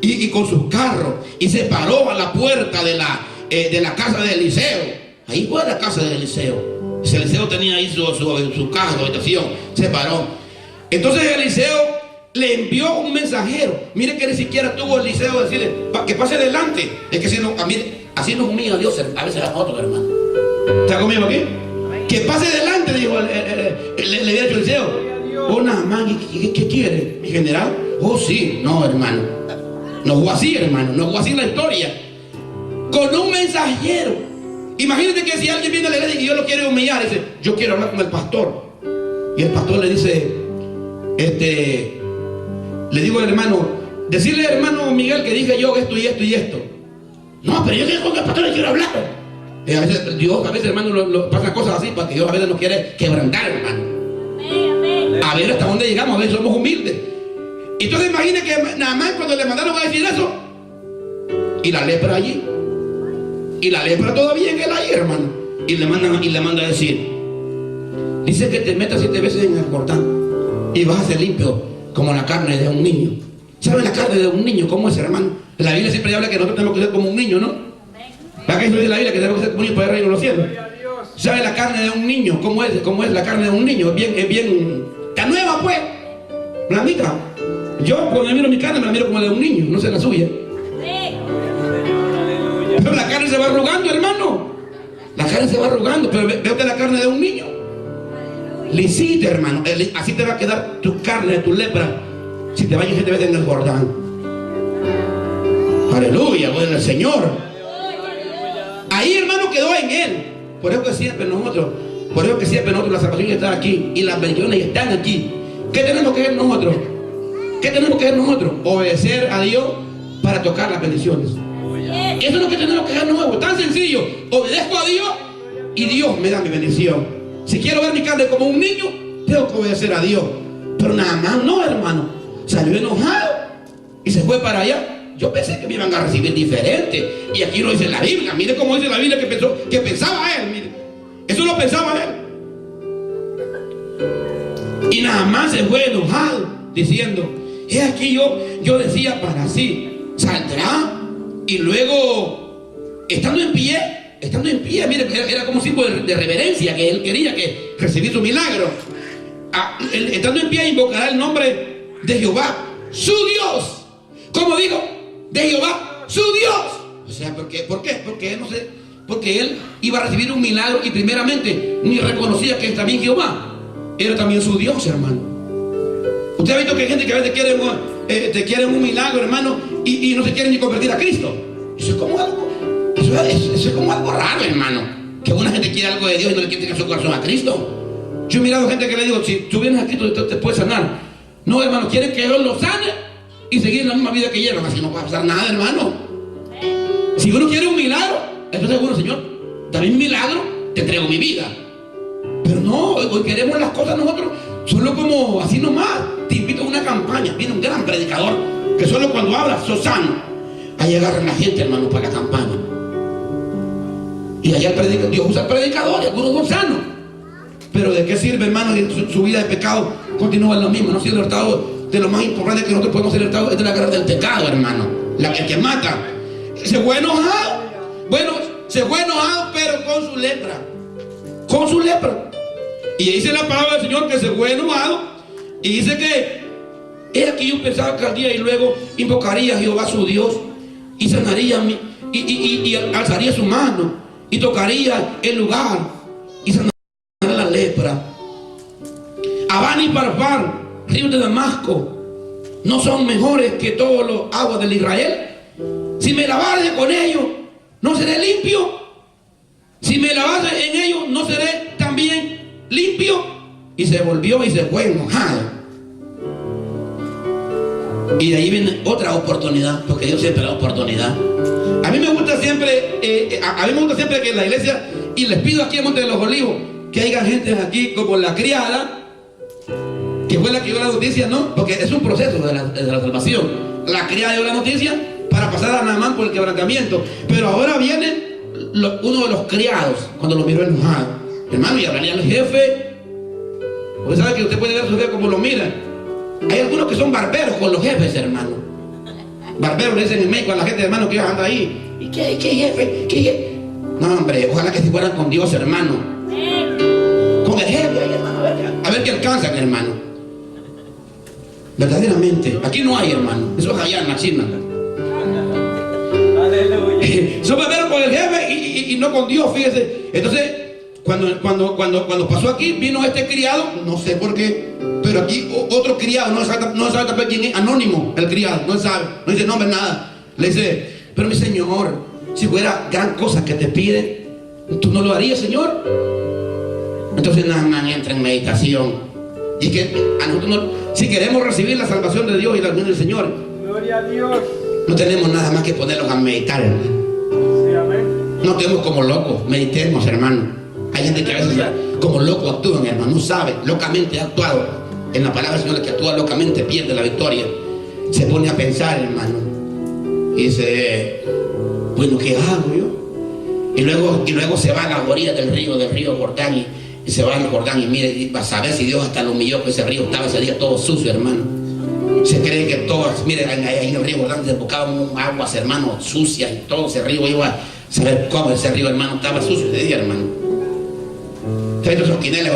y con sus carros y se paró a la puerta de la casa de Eliseo. Ahí fue la casa de Eliseo. Eliseo tenía ahí su casa, su habitación. Se paró. Entonces Eliseo le envió un mensajero. Mire que ni siquiera tuvo Eliseo decirle que pase adelante. Es que así nos humilla Dios a veces a nosotros, hermano. ¿Está conmigo aquí? Que pase delante, dijo le había dicho Eliseo. Oh, Naamán, ¿qué quiere? ¿Mi general? Oh, sí. No, hermano. No fue así, hermano. No fue así la historia. Con un mensajero. Imagínate que si alguien viene a la iglesia y yo lo quiero humillar, dice, yo quiero hablar con el pastor. Y el pastor le dice, le digo al hermano, decirle al hermano Miguel que dije yo esto y esto y esto. No, pero yo con el pastor le quiero hablar. A veces Dios, hermano, pasa cosas así para que Dios a veces nos quiere quebrantar, hermano. A ver hasta dónde llegamos, a veces somos humildes. Entonces imagine que Naamán cuando le mandaron a decir eso, y la lepra allí, y la lepra todavía en él ahí, hermano, y le manda a decir, dice que te metas 7 veces en el Jordán y vas a ser limpio como la carne de un niño. ¿Sabe la carne de un niño cómo es, hermano? En la Biblia siempre habla que nosotros tenemos que ser como un niño, ¿no? ¿Para qué dice la Biblia que tenemos que ser como un niño para el reino de los cielos? ¿Sabe la carne de un niño? ¿Cómo es la carne de un niño? Es bien, está nueva pues, blandita. Yo cuando me miro mi carne me la miro como la de un niño, no sé la suya. Pero la carne se va arrugando, hermano. La carne se va arrugando, pero veo que la carne de un niño. Lisita, hermano. Así te va a quedar tu carne, tu lepra, si te bañas 7 veces en el Jordán. Aleluya, gloria al Señor. Ahí, hermano, quedó en él. Por eso que siempre nosotros, la salvación está aquí y las bendiciones están aquí. ¿Qué tenemos que hacer nosotros? ¿Qué tenemos que hacer nosotros? Obedecer a Dios para tocar las bendiciones. Eso es lo que tenemos que hacer nosotros. Tan sencillo. Obedezco a Dios y Dios me da mi bendición. Si quiero ver mi carne como un niño, tengo que obedecer a Dios. Pero nada más no, hermano. Salió enojado y se fue para allá. Yo pensé que me iban a recibir diferente. Y aquí lo dice la Biblia. Mire cómo dice la Biblia que pensaba él. Mire. Eso lo pensaba él. Y nada más se fue enojado, diciendo, es aquí yo decía para sí, saldrá. Y luego, estando en pie, mire, era como un tipo de reverencia que él quería que recibir su milagro. Estando en pie, invocará el nombre de Jehová, su Dios. ¿Cómo dijo? De Jehová, su Dios. O sea, ¿por qué? Porque él iba a recibir un milagro y primeramente ni reconocía que también Jehová era también su Dios, hermano. Usted ha visto que hay gente que a veces te quieren un milagro, hermano, y no se quieren ni convertir a Cristo. Eso es como algo raro, hermano. Que una gente quiere algo de Dios y no le quiere su corazón a Cristo. Yo he mirado gente que le digo, si tú vienes a Cristo te puedes sanar. No, hermano, quieren que Dios lo sane y seguir la misma vida que llevan. Así no va a pasar nada, hermano. Si uno quiere un milagro, entonces bueno, Señor, dame un milagro, te entrego mi vida. Pero no, hoy queremos las cosas nosotros solo como así nomás. Te invito a una campaña. Viene un gran predicador que solo cuando habla sos sano. Ahí agarran la gente, hermano, para la campaña. Y allá Dios usa predicadores, algunos son sanos. Pero ¿de qué sirve, hermano, si su vida de pecado continúa en lo mismo? No, si el resultado de lo más importante que nosotros podemos ser resultado es de la guerra del pecado, hermano. La que mata. Se fue enojado. Bueno, se fue enojado, pero con su lepra. Con su lepra. Y dice la palabra del Señor que se fue enojado. Y dice que es aquí yo pensaba que al día y luego invocaría a Jehová su Dios y sanaría y alzaría su mano y tocaría el lugar y sanaría la lepra. Abán y Parfar, ríos de Damasco, no son mejores que todos los aguas del Israel. Si me lavare con ellos, no seré limpio. Si me lavase en ellos, no seré también limpio. Y se volvió y se fue enojado. Y de ahí viene otra oportunidad, porque Dios siempre da oportunidad. A mí me gusta siempre que en la iglesia, y les pido aquí en Monte de los Olivos, que haya gente aquí como la criada, que fue la que dio la noticia, ¿no? Porque es un proceso de la salvación. La criada dio la noticia para pasar a Naamán por el quebrantamiento. Pero ahora viene uno de los criados, cuando lo miró enojado. Hermano, y hablaría al jefe. Usted sabe que usted puede ver a su jefe como lo mira. Hay algunos que son barberos con los jefes, hermano. Barberos le dicen en México a la gente, hermano, que anda ahí. ¿Y qué jefe? ¿Qué jefe? No, hombre, ojalá que se fueran con Dios, hermano. Con el jefe, hermano, a ver qué alcanzan, hermano. Verdaderamente, aquí no hay, hermano. Eso es allá en la China. Aleluya. Son barberos con el jefe y no con Dios, fíjese. Entonces, Cuando pasó aquí, vino este criado, no sé por qué, pero aquí otro criado, no sabe tampoco quién es, anónimo, el criado, no sabe, no dice nombre, nada. Le dice, pero mi señor, si fuera gran cosa que te pide, ¿tú no lo harías, señor? Entonces nada más entra en meditación. Y que a nosotros si queremos recibir la salvación de Dios y la unión del Señor, Gloria a Dios. no tenemos nada más que ponerlos a meditar, hermano. Sí, amén. No tenemos como locos, meditemos, hermano. Hay gente que a veces como loco actúan, hermano, no sabe, locamente ha actuado. En la palabra del Señor, el que actúa locamente pierde la victoria. Se pone a pensar, hermano, y dice, bueno, ¿qué hago yo? Y luego se va a la orilla del río Jordán, y se va al Jordán y mire, y va a saber si Dios hasta lo humilló, que ese río estaba ese día todo sucio, hermano. Se cree que todos, mire, ahí en el río Jordán desbocaban aguas, hermano, sucias, y todo ese río iba a saber cómo ese río, hermano, estaba sucio ese día, hermano. Ustedes esos quineles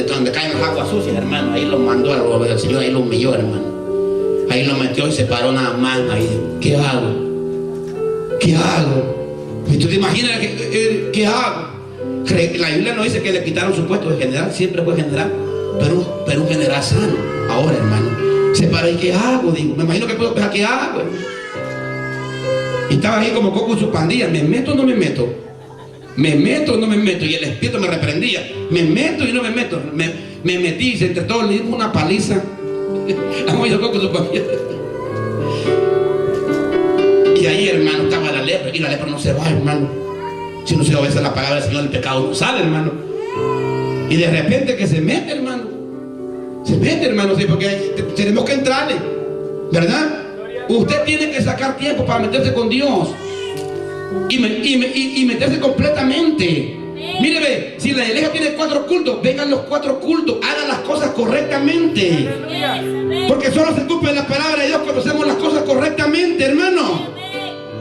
donde caen las aguas sucias, hermano, ahí lo mandó el Señor, ahí lo humilló, hermano. Ahí lo metió y se paró nada más. Ahí, ¿qué hago? ¿Qué hago? ¿Y tú te imaginas qué hago? La Biblia no dice que le quitaron su puesto de general, siempre fue general, pero un general sano. Ahora, hermano, se paró y ¿qué hago? Digo, me imagino que puedo pensar, ¿qué hago, hermano? Y estaba ahí como Coco y su pandilla, ¿me meto o no me meto? ¿Me meto o no me meto? Y el espíritu me reprendía, ¿me meto y no me meto? Me metí y entre todos le dimos una paliza. Y ahí, hermano, estaba la lepra. Y la lepra no se va, hermano. Si no se obedece la palabra del Señor, el pecado no sale, hermano. Y de repente que se mete, hermano. Se mete, hermano, sí, porque tenemos que entrarle, ¿verdad? Usted tiene que sacar tiempo para meterse con Dios y meterse completamente. Mire, ve, si la iglesia tiene 4 cultos, vengan los 4 cultos, hagan las cosas correctamente. Porque solo se cumple la palabra de Dios cuando hacemos las cosas correctamente, hermano.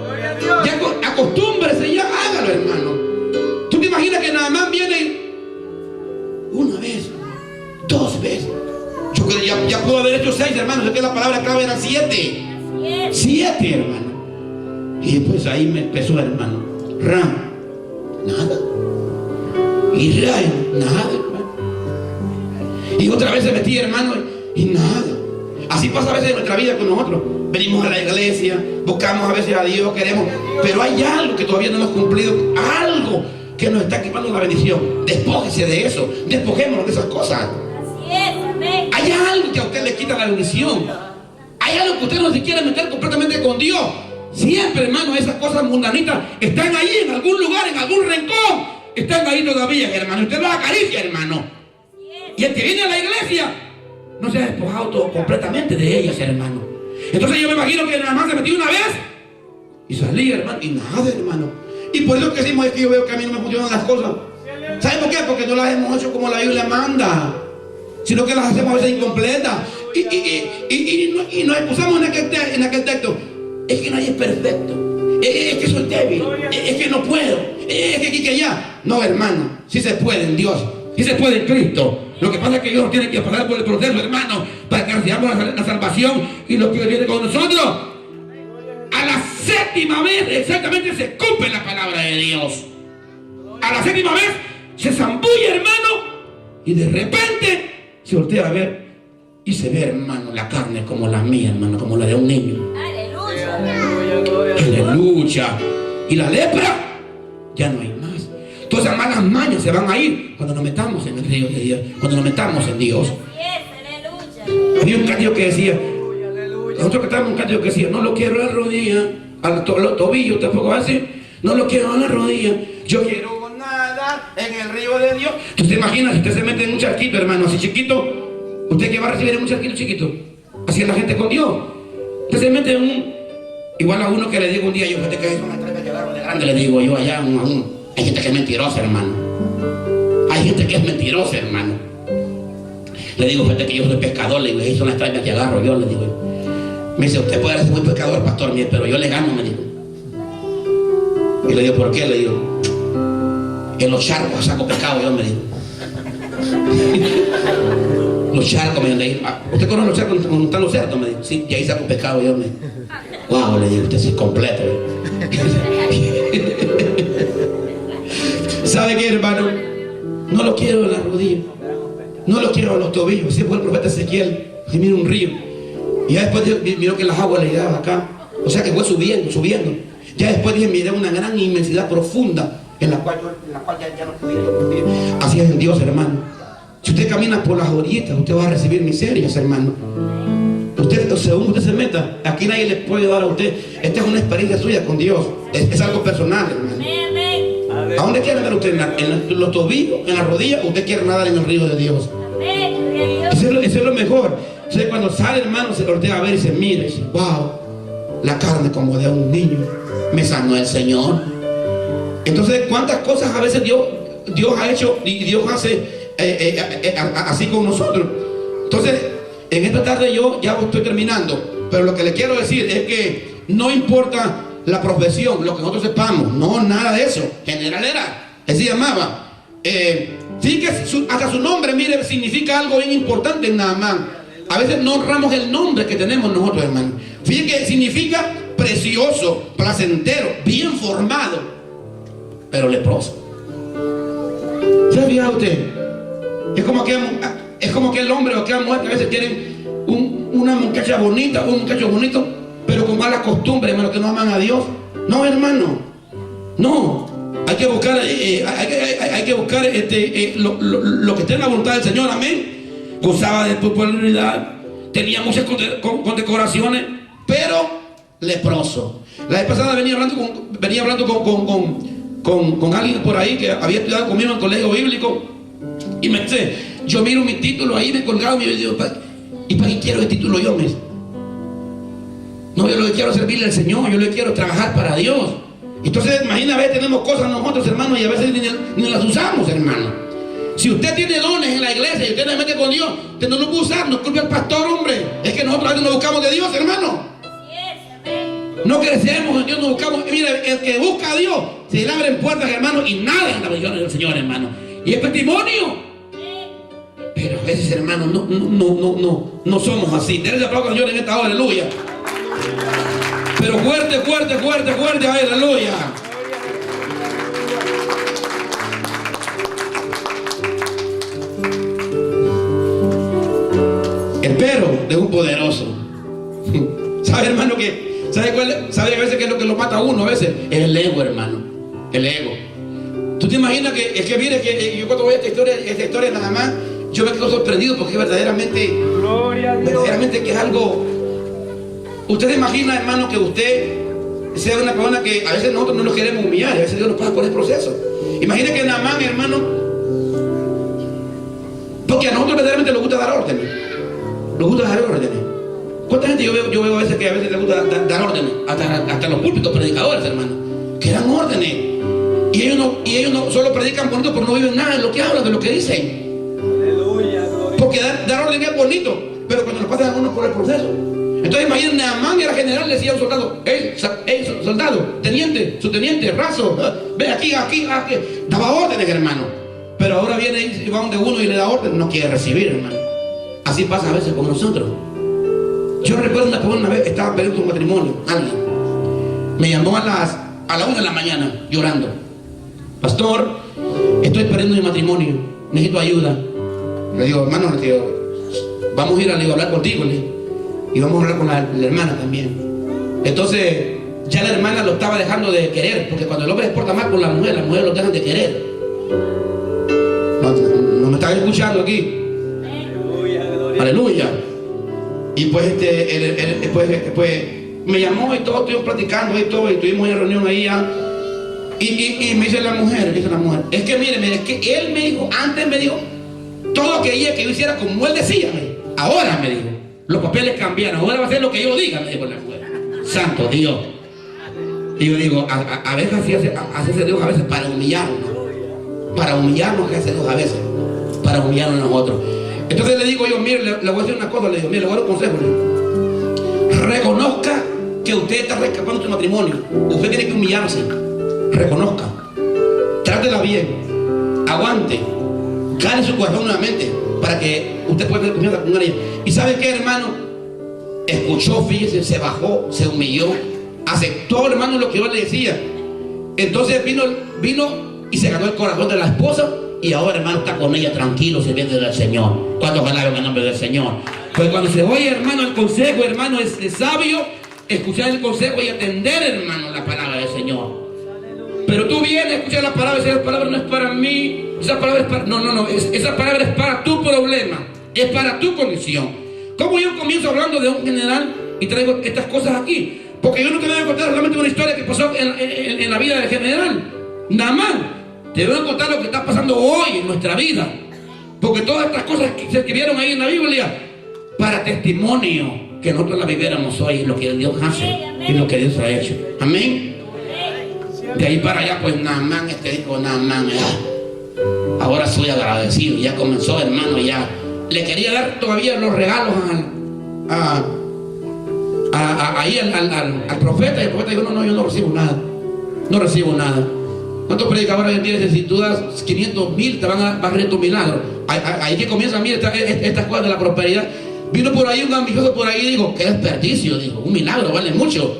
Gloria a Dios. Ya acostúmbrese, ya hágalo, hermano. ¿Tú te imaginas que nada más viene una vez, 2 veces? Yo creo que ya pudo haber hecho 6, hermano. Sé que la palabra clave era 7. 7, hermano. Y pues ahí me empezó, hermano. Ram, nada. Israel, nada, hermano. Y otra vez se metía, hermano, y nada. Así pasa a veces en nuestra vida con nosotros. Venimos a la iglesia, buscamos a veces a Dios, queremos, pero hay algo que todavía no hemos cumplido, algo que nos está quitando la bendición. Despójese de eso, despojémonos de esas cosas. Así es, amén. Hay algo que a usted le quita la bendición. Hay algo que usted no se quiere meter completamente con Dios. Siempre, hermano, esas cosas mundanitas están ahí en algún lugar, en algún rincón. Están ahí todavía, hermano. Usted las acaricia, hermano. Y el que viene a la iglesia no se ha despojado todo completamente de ellas, hermano. Entonces yo me imagino que nada más se metió una vez y salía, hermano, y nada, hermano. Y por eso que decimos es que yo veo que a mí no me funcionan las cosas. ¿Saben por qué? Porque no las hemos hecho como la Biblia manda, sino que las hacemos a veces incompletas. Y nos excusamos en aquel texto. Es que nadie es perfecto. Es que soy débil. Es que no puedo. Es que aquí, que allá. No, hermano. Sí se puede en Dios. Sí se puede en Cristo. Lo que pasa es que Dios tiene que pasar por el proceso, hermano, para que recibamos la salvación y lo que viene con nosotros. A la 7ª vez exactamente se cumple la palabra de Dios. A la 7ª vez se zambulle, hermano, y de repente se voltea a ver y se ve, hermano, la carne como la mía, hermano, como la de un niño. Aleluya. Y la lepra ya no hay más. Todas esas malas mañas se van a ir cuando nos metamos en el río de Dios, cuando nos metamos en Dios. Había un cántico que decía, nosotros cantábamos un cántico que decía, no lo quiero a la rodilla, al tobillo tampoco así, no lo quiero a la rodilla, yo quiero nadar en el río de Dios. ¿Tú te imaginas si usted se mete en un charquito, hermano, así chiquito? ¿Usted qué va a recibir en un charquito chiquito? Así es la gente con Dios. Usted se mete en un, igual a uno que le digo un día, yo fíjate que es una traga que agarro de grande, le digo yo allá hay gente que es mentirosa, hermano. Hay gente que es mentirosa, hermano. Le digo, fíjate que yo soy pescador, le digo, esas son las traigas que agarro yo, le digo. Me dice, usted puede ser muy pescador, pastor, pero yo le gano, me dijo. Y le digo, ¿por qué? Le digo, en los charcos saco pescado yo, me dijo. Los charcos, me dijo, ¿usted conoce los charcos donde están los cerdos? Me dijo, sí, y ahí saco pescado yo, me dijo. Wow, le digo, usted es completo. ¿Sabe qué, hermano? No lo quiero en la rodilla. No lo quiero a los tobillos. Así fue el profeta Ezequiel. Y mira un río. Y ya después miró que las aguas le llegaban acá. O sea que fue subiendo, subiendo. Ya después dije, miré una gran inmensidad profunda en la cual ya no podía ir. Así es en Dios, hermano. Si usted camina por las orillitas, usted va a recibir miserias, hermano. Usted, según usted se meta, aquí nadie le puede dar a usted. Esta es una experiencia suya con Dios. Es algo personal, hermano. ¿A dónde quiere nadar usted? ¿En los tobillos? ¿En las rodillas? ¿Usted quiere nadar en el río de Dios? Eso es lo mejor. O sea, cuando sale, hermano, se voltea a ver y se mira y dice, wow, la carne como de un niño. Me sanó el Señor. Entonces, ¿cuántas cosas a veces Dios ha hecho y Dios hace así con nosotros? Entonces, en esta tarde yo ya estoy terminando, pero lo que le quiero decir es que no importa la profesión, lo que nosotros sepamos, no, nada de eso. General era, él se llamaba. Fíjese, hasta su nombre, mire, significa algo bien importante en Naamán. A veces no honramos el nombre que tenemos nosotros, hermano. Fíjese que significa precioso, placentero, bien formado, pero leproso. ¿Se fija usted? Es como aquel hombre o aquella mujer que a veces tienen una muchacha bonita, un muchacho bonito, pero con mala costumbre, hermano, que no aman a Dios. No, hermano, no. Hay que buscar, lo que esté en la voluntad del Señor, amén. Gozaba de popularidad, tenía muchas condecoraciones, pero leproso. La vez pasada venía hablando con alguien por ahí que había estudiado conmigo en el colegio bíblico. Y me dice, yo miro mi título ahí, me colgado y me digo, ¿y para qué quiero el título yo, mes? No, yo lo que quiero es servirle al Señor, yo lo que quiero es trabajar para Dios. Entonces, imagina, a veces tenemos cosas nosotros, hermanos, y a veces ni las usamos, hermano. Si usted tiene dones en la iglesia y usted se mete con Dios, usted no lo puede usar, no culpe al pastor, hombre. Es que nosotros a veces nos buscamos de Dios, hermano. No crecemos en Dios, nos buscamos. Y mira, el que busca a Dios, se le abren puertas, hermano, y nada en la bendición del Señor, hermano. Y es testimonio. Pero a veces, hermano, no somos así. Denle aplauso al Señor en esta hora, aleluya. Pero fuerte, aleluya. El pero de un poderoso. ¿Sabe, hermano, sabe a veces que es lo que lo mata a uno? A veces es el ego, hermano. El ego. ¿Tú te imaginas que mire que yo cuando voy a esta historia nada más, yo me quedo sorprendido porque verdaderamente que es algo. Usted se imagina, hermano, que usted sea una persona que a veces nosotros no nos queremos humillar, a veces Dios nos pasa por el proceso. Imagina que Naamán, hermano, porque a nosotros verdaderamente nos gusta dar órdenes. Nos gusta dar órdenes. ¿Cuánta gente yo veo a veces que a veces les gusta dar órdenes? Hasta los púlpitos predicadores, hermano, que dan órdenes. Y ellos no solo predican bonito, pero no viven nada de lo que hablan, de lo que dicen. Aleluya, gloria. Porque dar orden es bonito, pero cuando nos pasan a uno por el proceso. Entonces imagínate, Naamán era general, le decía a un soldado, soldado, teniente, subteniente, raso, ve aquí, daba órdenes, hermano. Pero ahora viene y va donde uno y le da orden, no quiere recibir, hermano. Así pasa a veces con nosotros. Yo recuerdo una vez, estaba perdiendo un matrimonio, alguien me llamó a la 1 de la mañana llorando. Pastor, estoy perdiendo mi matrimonio, necesito ayuda. Le digo, hermano, vamos a ir a hablar contigo, y vamos a hablar con la hermana también. Entonces ya la hermana lo estaba dejando de querer, porque cuando el hombre se porta mal con la mujer lo dejan de querer. No me están escuchando aquí. Aleluya. Y pues me llamó y todo, estuvimos platicando y todo, y tuvimos una reunión ahí ya. Y me dice la mujer, es que mire, es que él me dijo, antes me dijo, todo lo que yo hiciera como él decía, ahora me dijo, los papeles cambiaron, ahora va a ser lo que yo diga, me dijo la mujer. Santo Dios. Y yo digo, a veces así hace Dios a veces para humillarnos que hace Dios a veces, para humillarnos a nosotros. Entonces le digo yo, mire, le voy a decir una cosa, le digo, mire, le voy a dar un consejo. Reconozca que usted está rescatando su matrimonio. Usted tiene que humillarse. Reconozca. Trátela bien. Aguante. Gane su corazón nuevamente para que usted pueda tener confianza con ella. ¿Y sabe qué, hermano? Escuchó, fíjese, se bajó, se humilló, aceptó, hermano, lo que yo le decía. Entonces vino y se ganó el corazón de la esposa y ahora, hermano, está con ella tranquilo, sirviendo del Señor. ¿Cuántos alaban el nombre del Señor? Pues cuando se oye, hermano, el consejo, hermano, es sabio escuchar el consejo y atender, hermano, la palabra del Señor. Pero tú vienes a escuchar la palabra y dices, esa palabra no es para mí, esa palabra es para... No, esa palabra es para tu problema, es para tu condición. ¿Cómo yo comienzo hablando de un general y traigo estas cosas aquí? Porque yo no te voy a contar solamente una historia que pasó en la vida del general Naamán. Te voy a contar lo que está pasando hoy en nuestra vida. Porque todas estas cosas que se escribieron ahí en la Biblia, para testimonio que nosotros la viviéramos hoy, lo que Dios hace y lo que Dios ha hecho. Amén. De ahí para allá, pues Naamán, dijo Naamán, ahora soy agradecido. Ya comenzó, hermano, ya le quería dar todavía los regalos al profeta. Y el profeta dijo, no, yo no recibo nada. No recibo nada. ¿Cuántos predicadores hoy en día, si tú das 500,000, te van a hacer tu milagro? Ahí que comienza, mira, estas cosas de la prosperidad. Vino por ahí un ambicioso por ahí y dijo, qué desperdicio, dijo, un milagro vale mucho.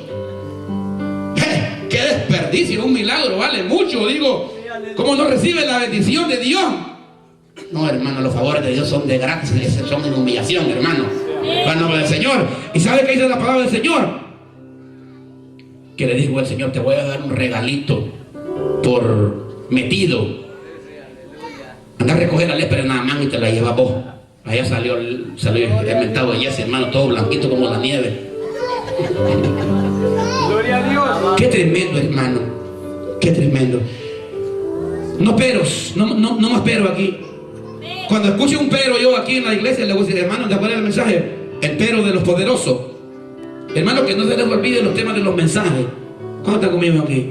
Qué desperdicio, un milagro vale mucho, digo. ¿Cómo no recibe la bendición de Dios? No, hermano, los favores de Dios son de gratis, son de humillación, hermano. Para el nombre del Señor. ¿Y sabe qué dice la palabra del Señor? Que le dijo el Señor, te voy a dar un regalito por metido. Anda a recoger la lepra de Naamán y te la lleva vos. Allá salió el mentado de Jesse, hermano, todo blanquito como la nieve. Gloria a Dios. Qué tremendo, hermano. Qué tremendo. No peros, no más pero aquí. Cuando escuche un pero yo aquí en la iglesia, le voy a decir, hermano, ¿te acuerdas del mensaje? El pero de los poderosos. Hermano, que no se les olvide los temas de los mensajes. ¿Cómo están conmigo aquí?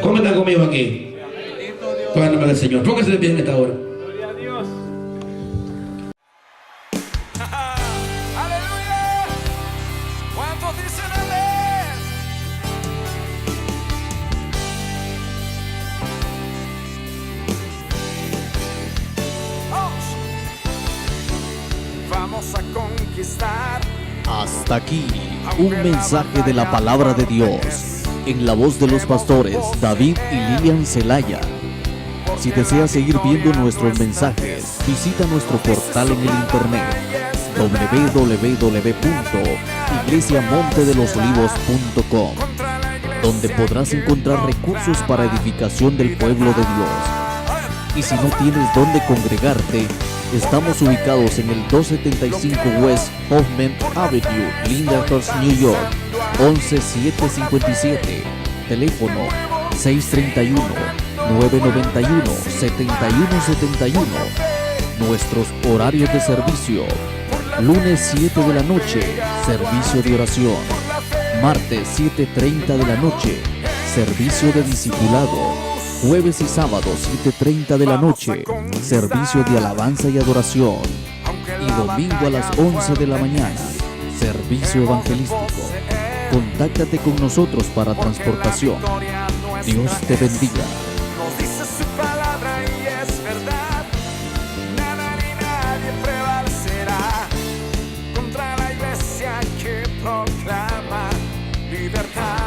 ¿Cómo están conmigo aquí? Con el nombre del Señor. Póngase de pie en esta hora. Gloria a Dios. Aleluya. ¿Cuántos dicen amén? Vamos a conquistar. Hasta aquí, un mensaje de la palabra de Dios, en la voz de los pastores David y Lilian Celaya. Si deseas seguir viendo nuestros mensajes, visita nuestro portal en el internet www.iglesiamontedelosolivos.com, donde podrás encontrar recursos para edificación del pueblo de Dios. Y si no tienes dónde congregarte, estamos ubicados en el 275 West Hoffman Avenue, Lyndhurst, New York, 11757. Teléfono 631-991-7171. Nuestros horarios de servicio: lunes 7 de la noche, servicio de oración; martes 7:30 de la noche, servicio de discipulado; jueves y sábado 7:30 de la noche, servicio de alabanza y adoración; y domingo a las 11 de la mañana, servicio evangelístico. Contáctate con nosotros para transportación. Dios te bendiga. Nos dice su palabra y es verdad. Nada ni nadie prevalecerá contra la iglesia que proclama libertad.